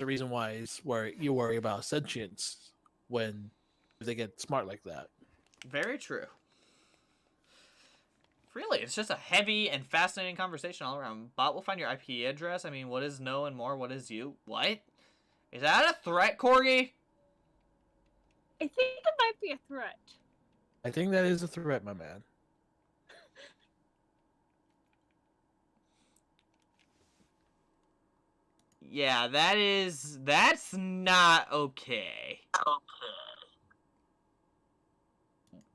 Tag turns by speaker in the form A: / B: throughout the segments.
A: the reason why is where you worry about sentience when they get smart like that.
B: Very true. Really, it's just a heavy and fascinating conversation all around. Bot will find your IP address. I mean, what is no and more? What is you? What? Is that a threat, Corgi?
C: I think it might be a threat.
A: I think that is a threat, my man.
B: Yeah, that's not okay.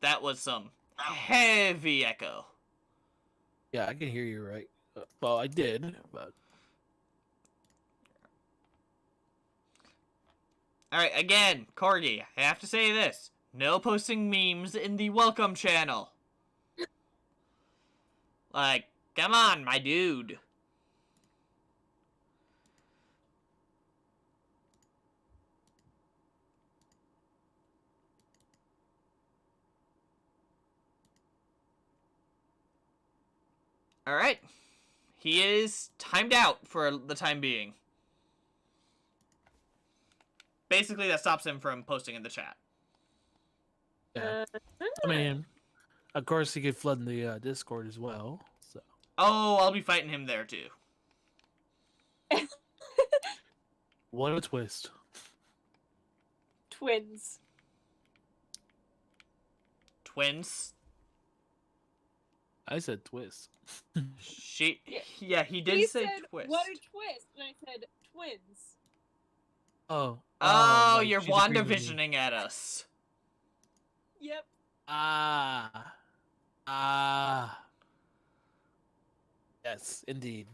B: That was some heavy echo.
A: Yeah, I can hear you right. Well, I did, but
B: Alright, again, Corgi, I have to say this. No posting memes in the welcome channel. Like, come on, my dude. Alright. He is timed out for the time being. Basically, that stops him from posting in the chat.
A: yeah. I mean, of course, he could flood in the Discord as well. So.
B: Oh, I'll be fighting him there too.
A: What a twist!
C: Twins.
B: Twins.
A: I said twist.
B: Yeah, he did
C: He
B: say
C: said,
B: twist.
C: "What a twist!" And I said, "Twins."
A: Oh.
B: Oh,
A: like
B: you're
A: she's agreeing with me.
B: WandaVisioning at us.
C: Yep.
A: Ah. Yes, indeed.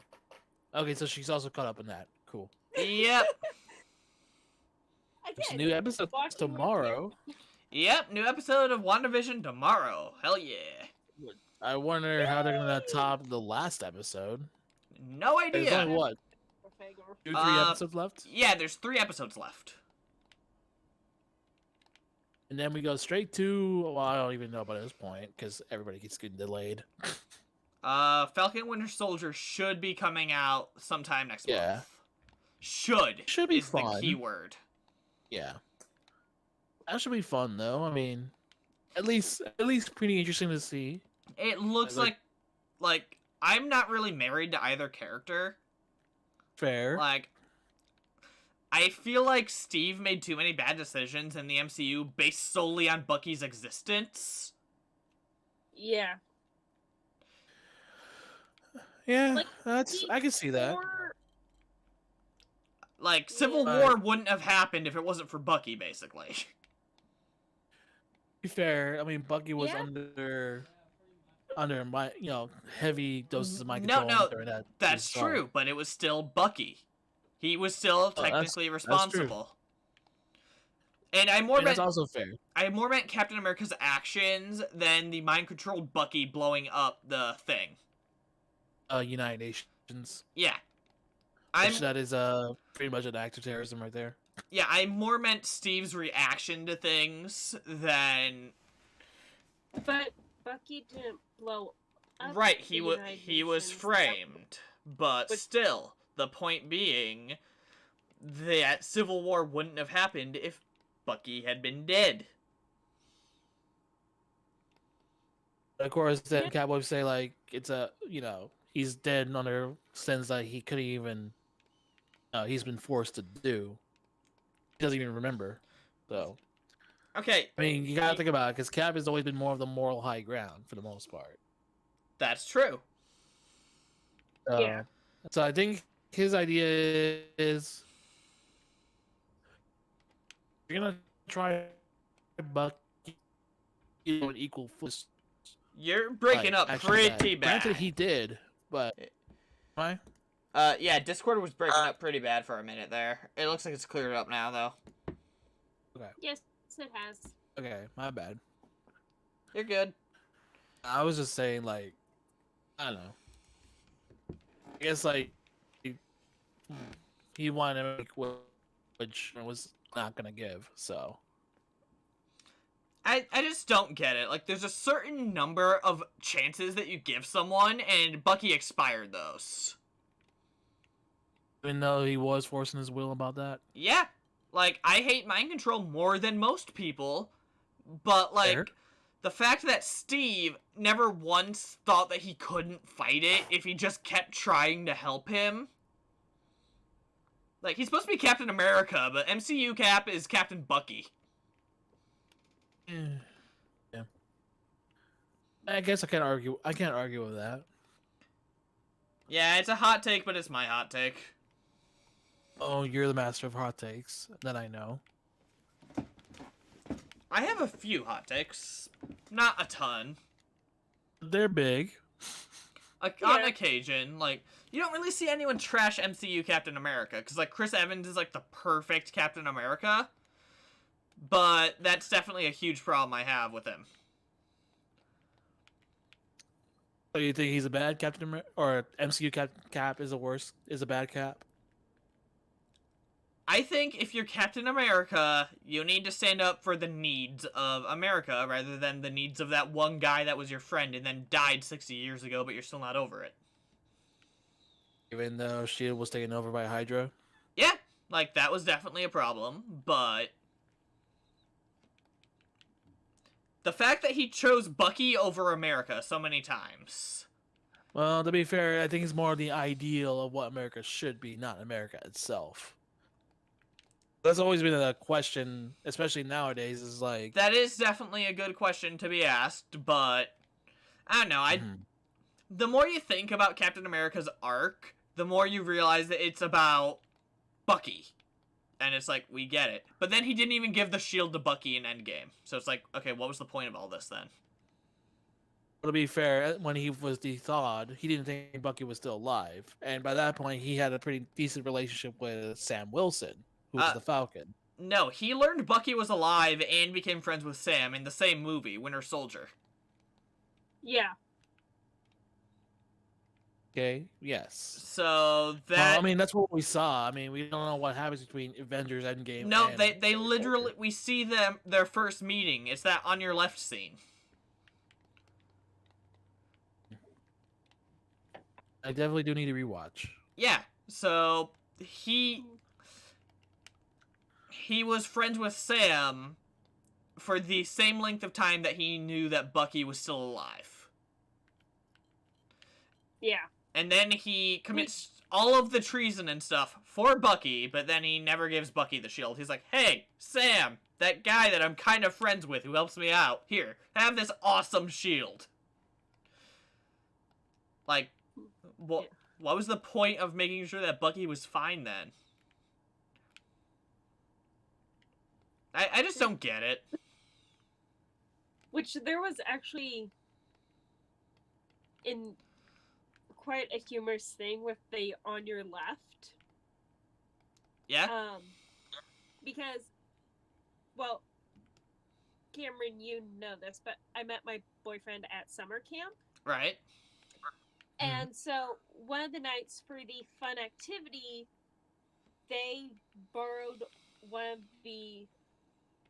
A: Okay, so she's also caught up in that. Cool.
B: Yep.
C: Again,
A: There's a new episode
C: watching my
A: tomorrow.
B: Yep, new episode of WandaVision tomorrow. Hell yeah.
A: I wonder how they're gonna top the last episode.
B: No
A: There's
B: idea.
A: only what?
C: cliffhanger.
A: 2-3 episodes left?
B: Yeah, there's 3 episodes left.
A: And then we go straight to, well, I don't even know by this point because everybody keeps getting delayed.
B: Falcon Winter Soldier should be coming out sometime next month. Should
A: be
B: is
A: fun.
B: the key word.
A: Yeah. That should be fun though. I mean, at least pretty interesting to see.
B: It looks like I'm not really married to either character.
A: Fair.
B: Like, I feel like Steve made too many bad decisions in the MCU based solely on Bucky's existence.
C: Yeah.
A: Yeah,
C: Like,
A: I can see that.
B: Like, Civil War wouldn't have happened if it wasn't for Bucky, basically.
A: To be fair, I mean Bucky was
C: Yeah.
A: under my heavy doses of mind
B: No,
A: control during that.
B: that's
A: start.
B: true, but it was still Bucky. He was still technically responsible. And
A: that's also fair.
B: I more meant Captain America's actions than the mind-controlled Bucky blowing up the thing.
A: United Nations.
B: Yeah.
A: That is pretty much an act of terrorism right there.
B: Yeah, I more meant Steve's reaction to things than...
C: But Bucky didn't blow up.
B: Right,
C: the
B: he
C: United
B: was
C: Nations.
B: framed. But still, the point being that Civil War wouldn't have happened if Bucky had been dead.
A: Of course, then Cap would say like it's he's dead under sense that he couldn't even. He's been forced to do. He doesn't even remember. So.
B: Okay.
A: I mean, you gotta think about it because Cap has always been more of the moral high ground for the most part.
B: That's true.
C: Yeah.
A: So I think his idea is you're gonna try Bucky an equal foot.
B: You're breaking up pretty bad.
A: Granted, he did, but why?
B: Yeah, Discord was breaking up pretty bad for a minute there. It looks like it's cleared up now, though.
C: Okay. Yes, it has.
A: Okay, my bad.
B: You're good.
A: I was just saying, like, I don't know. I guess, like, he wanted to make which was not gonna give, so.
B: I just don't get it. Like, there's a certain number of chances that you give someone, and Bucky expired those.
A: Even though he was forcing his will about that.
B: Yeah. Like, I hate mind control more than most people, but, like,
A: Fair.
B: the fact that Steve never once thought that he couldn't fight it if he just kept trying to help him. Like, he's supposed to be Captain America, but MCU Cap is Captain Bucky.
A: Yeah. I guess I can't argue. I can't argue with that.
B: Yeah, it's a hot take, but it's my hot take.
A: Oh, you're the master of hot takes. That I know.
B: I have a few hot takes. Not a ton.
A: They're big.
B: On occasion, like, you don't really see anyone trash MCU Captain America, because, like, Chris Evans is, like, the perfect Captain America, but that's definitely a huge problem I have with him.
A: So you think he's a bad Captain America, or MCU Cap is a bad Cap?
B: I think if you're Captain America, you need to stand up for the needs of America rather than the needs of that one guy that was your friend and then died 60 years ago, but you're still not over it.
A: Even though Shield was taken over by Hydra.
B: Yeah, like, that was definitely a problem, but the fact that he chose Bucky over America so many times.
A: Well, to be fair, I think it's more the ideal of what America should be, not America itself. That's always been a question, especially nowadays, is like...
B: That is definitely a good question to be asked, but I don't know. The more you think about Captain America's arc, the more you realize that it's about Bucky. And it's like, we get it. But then he didn't even give the shield to Bucky in Endgame. So it's like, okay, what was the point of all this then?
A: To be fair, when he was thawed, he didn't think Bucky was still alive. And by that point, he had a pretty decent relationship with Sam Wilson, who was the Falcon.
B: No, he learned Bucky was alive and became friends with Sam in the same movie, Winter Soldier.
C: Yeah.
A: Okay, yes.
B: So that...
A: Well, I mean, that's what we saw. I mean, we don't know what happens between Avengers Endgame
B: No,
A: and
B: they literally... We see their first meeting. It's that on your left scene.
A: I definitely do need to rewatch.
B: Yeah, so he was friends with Sam for the same length of time that he knew that Bucky was still alive.
C: Yeah.
B: And then he commits all of the treason and stuff for Bucky, but then he never gives Bucky the shield. He's like, hey, Sam, that guy that I'm kind of friends with who helps me out, here, have this awesome shield. Like, what was the point of making sure that Bucky was fine then? I just don't get it.
C: Which there was actually in quite a humorous thing with the on your left.
B: Yeah?
C: Because, well, Cameron, you know this, but I met my boyfriend at summer camp.
B: Right.
C: And so one of the nights for the fun activity, they borrowed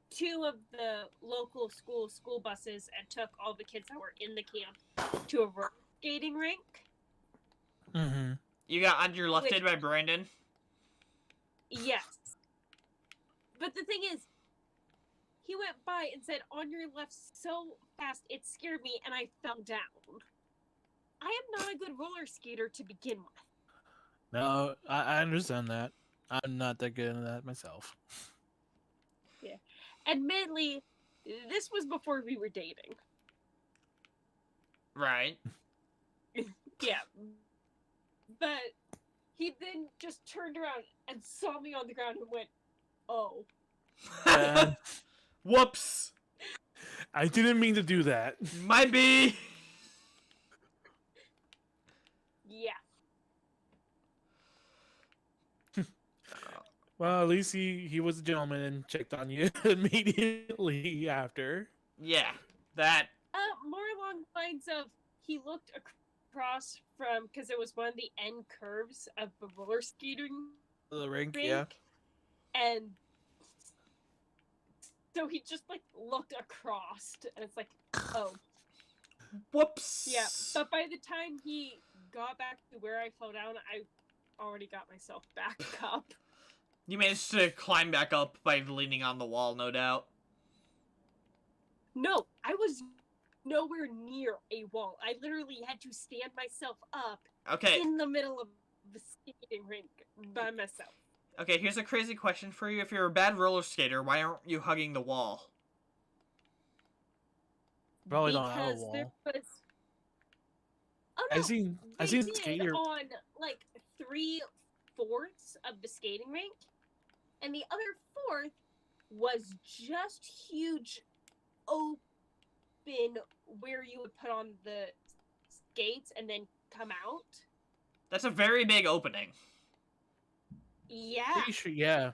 C: two of the local school buses and took all the kids that were in the camp to a roller skating rink.
A: Mm-hmm.
B: You got on your lefted by Brandon?
C: Yes. But the thing is, he went by and said, on your left so fast, it scared me, and I fell down. I am not a good roller skater to begin with.
A: No, I understand that. I'm not that good at that myself.
C: Yeah. Admittedly, this was before we were dating.
B: Right.
C: Yeah. But he then just turned around and saw me on the ground and went, oh.
B: Whoops.
A: I didn't mean to do that.
B: Might be.
C: Yeah.
A: Well, at least he was a gentleman and checked on you immediately after.
B: Yeah. That.
C: More along the lines of, he looked across from, because it was one of the end curves of the roller skating
A: The rink, yeah.
C: And so he just, like, looked across, and it's like, oh.
B: Whoops.
C: Yeah, but by the time he got back to where I fell down, I already got myself back up.
B: You managed to climb back up by leaning on the wall, no doubt.
C: No, I was nowhere near a wall. I literally had to stand myself up
B: Okay.
C: in the middle of the skating rink by myself.
B: Okay, here's a crazy question for you. If you're a bad roller skater, why aren't you hugging the wall?
A: Probably don't have a
C: Because there
A: wall.
C: was. Oh no!
A: I've seen
C: did
A: skater.
C: on like 3/4 of the skating rink, and the other fourth was just huge open where you would put on the skates and then come out.
B: That's a very big opening.
C: Yeah.
A: Pretty sure, yeah.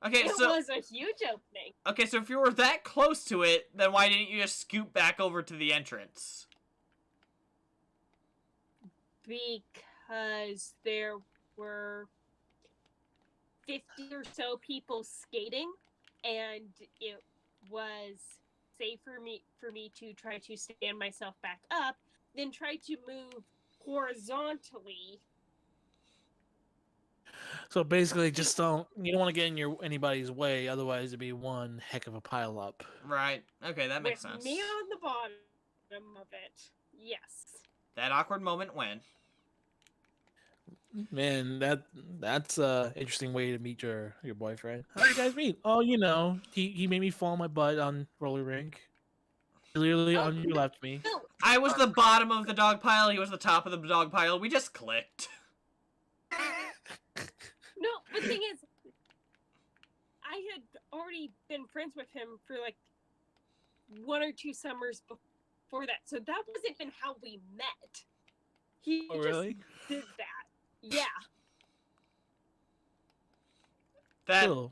B: Okay,
C: It
B: so
C: was a huge opening.
B: okay, so if you were that close to it, then why didn't you just scoot back over to the entrance?
C: Because there were 50 or so people skating, and it was safe for me to try to stand myself back up, then try to move horizontally.
A: So basically, just you don't want to get in anybody's way, otherwise it'd be one heck of a pile up.
B: Right. Okay, that makes
C: with
B: sense.
C: me on the bottom of it. Yes.
B: That awkward moment when.
A: Man, that's a interesting way to meet your boyfriend. How did you guys meet? Oh, he made me fall on my butt on roller rink. Clearly
C: Oh,
A: on your left me.
C: No,
B: I was the bottom of the dog pile, he was the top of the dog pile. We just clicked.
C: no, the thing is, I had already been friends with him for like 1 or 2 summers before that, so that wasn't even how we met. He
A: Oh, really?
C: just did that. Yeah.
A: Still,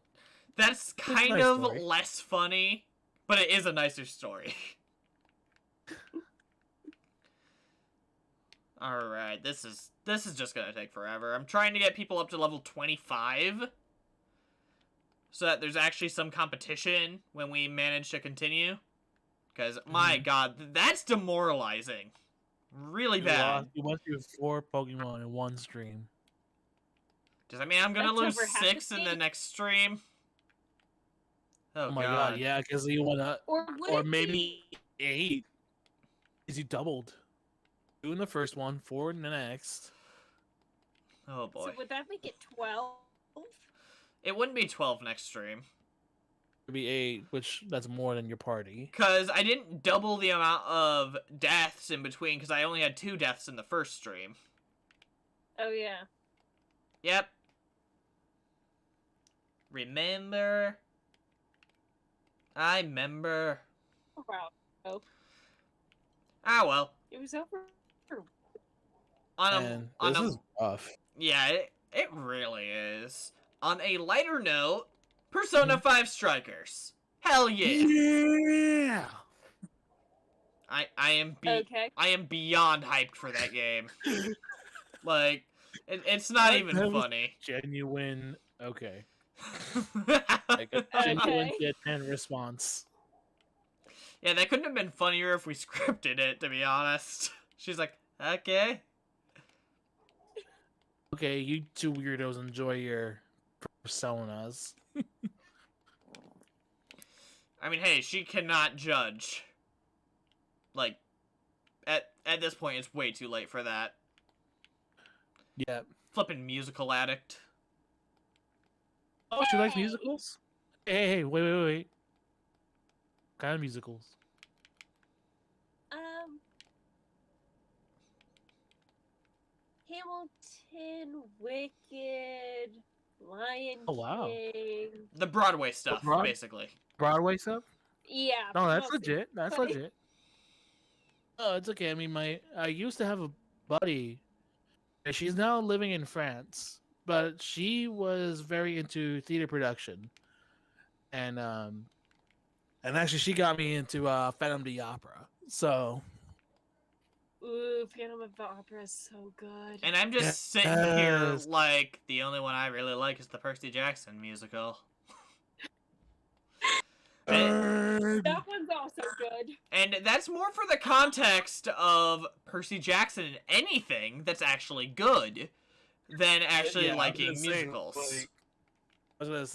B: That's kind
A: nice
B: of
A: story.
B: less funny, but it is a nicer story. Alright, this is just gonna take forever. I'm trying to get people up to level 25. So that there's actually some competition when we manage to continue. Because, my god, that's demoralizing. Really bad.
A: You went through 4 Pokemon in one stream.
B: Does that mean I'm gonna
C: That's
B: lose
C: over half
B: 6
C: the
B: in the
C: game.
B: next stream?
A: Oh my god, yeah, because you went
C: Or would
A: or
C: it
A: maybe 8. Because you doubled. 2 in the first one, 4 in the next.
B: Oh boy.
C: So would that make it 12?
B: It wouldn't be 12 next stream.
A: It'd be 8, which that's more than your party.
B: Because I didn't double the amount of deaths in between, because I only had 2 deaths in the first stream.
C: Oh yeah.
B: Yep. Remember? I remember.
C: Wow. Oh,
B: Ah, well.
C: it was over.
A: And this is rough.
B: Yeah, it really is. On a lighter note, Persona 5 Strikers. Hell yeah.
A: Yeah!
B: I am
C: Okay.
B: I am beyond hyped for that game. Like, it's not
A: That
B: even
A: was
B: funny.
A: Genuine. Okay. Like a genuine
C: Okay.
A: deadpan response.
B: Yeah, that couldn't have been funnier if we scripted it, to be honest. She's like, okay.
A: Okay, you two weirdos enjoy your personas.
B: I mean, hey, she cannot judge. Like, at this point, it's way too late for that.
A: Yeah.
B: Flippin' musical addict.
A: Oh, she likes
C: Hey.
A: musicals? Hey, wait. What kind of musicals?
C: Hamilton, Wicked, Lion
A: Oh, wow.
B: The
C: King.
B: Broadway stuff,
A: Broad-
B: basically.
A: Broadway stuff?
C: Yeah.
A: No, that's
C: mostly.
A: legit. That's legit. Oh, it's okay. I mean, I used to have a buddy. She's now living in France, but she was very into theater production, and actually she got me into Phantom of the Opera. So
C: Ooh, Phantom of the Opera is so good.
B: And I'm just sitting here
A: Yes.
B: like, the only one I really like is the Percy Jackson musical.
C: That one's also good.
B: And that's more for the context of Percy Jackson and anything that's actually good. than actually
A: Yeah, I was
B: liking
A: gonna say,
B: musicals.
A: like, I was gonna say.